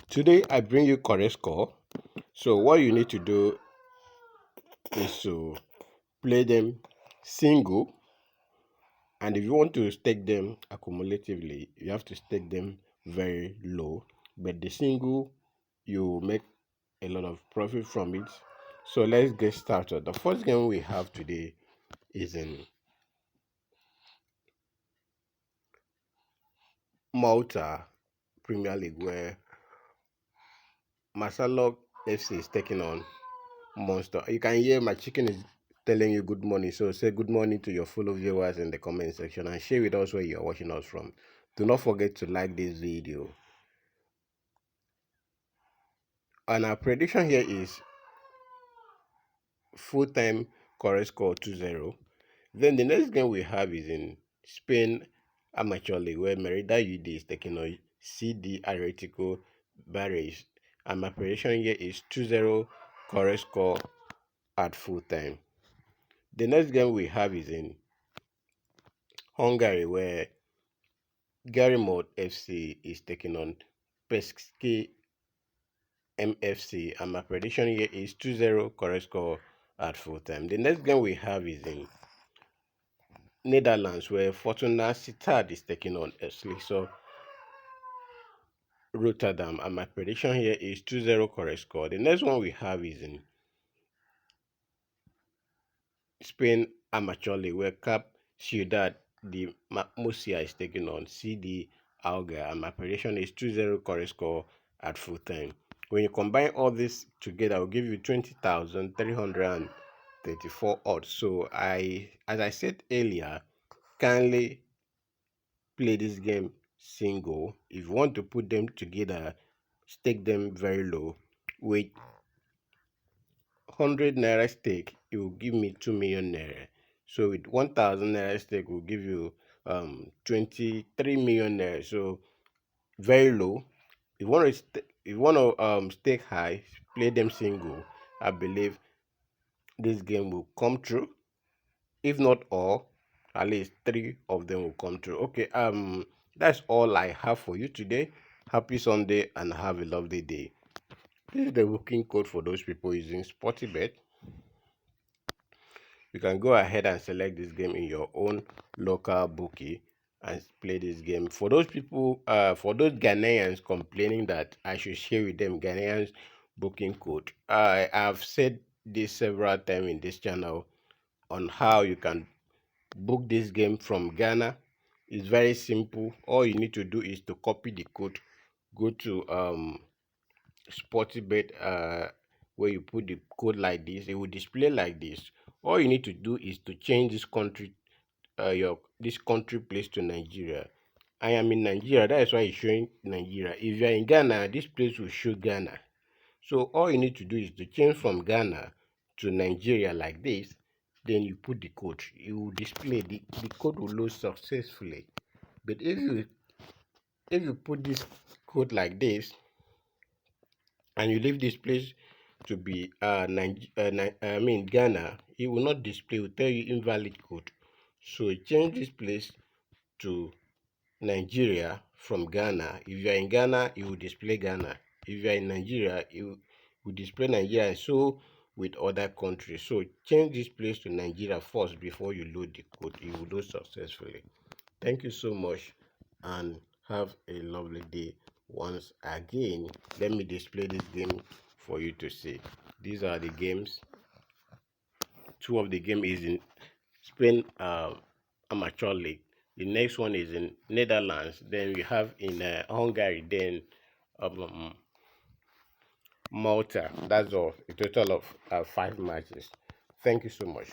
Today I bring you correct score. So what you need to do is to play them single, and if you want to stake them accumulatively, you have to stake them very low. But the single, you make a lot of profit from it. So let's get started. The first game we have today is in Malta Premier League, where Masalok FC is taking on Monster. You can hear my chicken is telling you good morning. So say good morning to your fellow viewers in the comment section and share with us where you're watching us from. Do not forget to like this video. And our prediction here is full-time correct score 2-0. Then the next game we have is in Spain Amateur League, where Merida UD is taking on CD Atletico Barres. And my prediction here is 2-0 correct score at full time. The next game we have is in Hungary, where Garimod FC is taking on Peski MFC, and my prediction here is 2-0 correct score at full time. The next game we have is in Netherlands, where Fortuna Sittard is taking on Excelsior Rotterdam, and my prediction here is 2-0 correct score. The next one we have is in Spain Amateur League, where Cap Ciudad de Murcia is taking on CD Alga, and my prediction is 2-0 correct score at full time. When you combine all this together, I'll give you 20,334 odds. So as I said earlier, kindly play this game single. If you want to put them together, stake them very low. With 100 naira stake, it will give me 2 million naira. So with 1,000 naira stake will give you 23 million naira. So very low. If you want to stake high, play them single. I believe this game will come true. If not all, at least 3 of them will come true. Okay, that's all I have for you today. Happy Sunday and have a lovely day. This is the booking code for those people using SportyBet. You can go ahead and select this game in your own local bookie and play this game. For those people, for those Ghanaians complaining that I should share with them Ghanaians booking code, I have said this several times in this channel on how you can book this game from Ghana. It's very simple. All you need to do is to copy the code, go to SportyBet, where you put the code like this, it will display like this. All you need to do is to change this country, this country place to Nigeria. I am in Nigeria, that is why it's showing Nigeria. If you are in Ghana, this place will show Ghana. So all you need to do is to change from Ghana to Nigeria like this. Then you put the code. It will display the code will load successfully. But if you put this code like this and you leave this place to be Ghana, it will not display. It will tell you invalid code. So change this place to Nigeria from Ghana. If you are in Ghana, it will display Ghana. If you are in Nigeria, it will display Nigeria, and so with other countries. So change this place to Nigeria first before you load the code. It will load successfully. Thank you so much and have a lovely day. Once again, let me display this game for you to see. These are the games. 2 of the game is in Spain Amateur League. The next one is in Netherlands. Then we have in Hungary. Then Malta. That's all. A total of 5 matches. Thank you so much.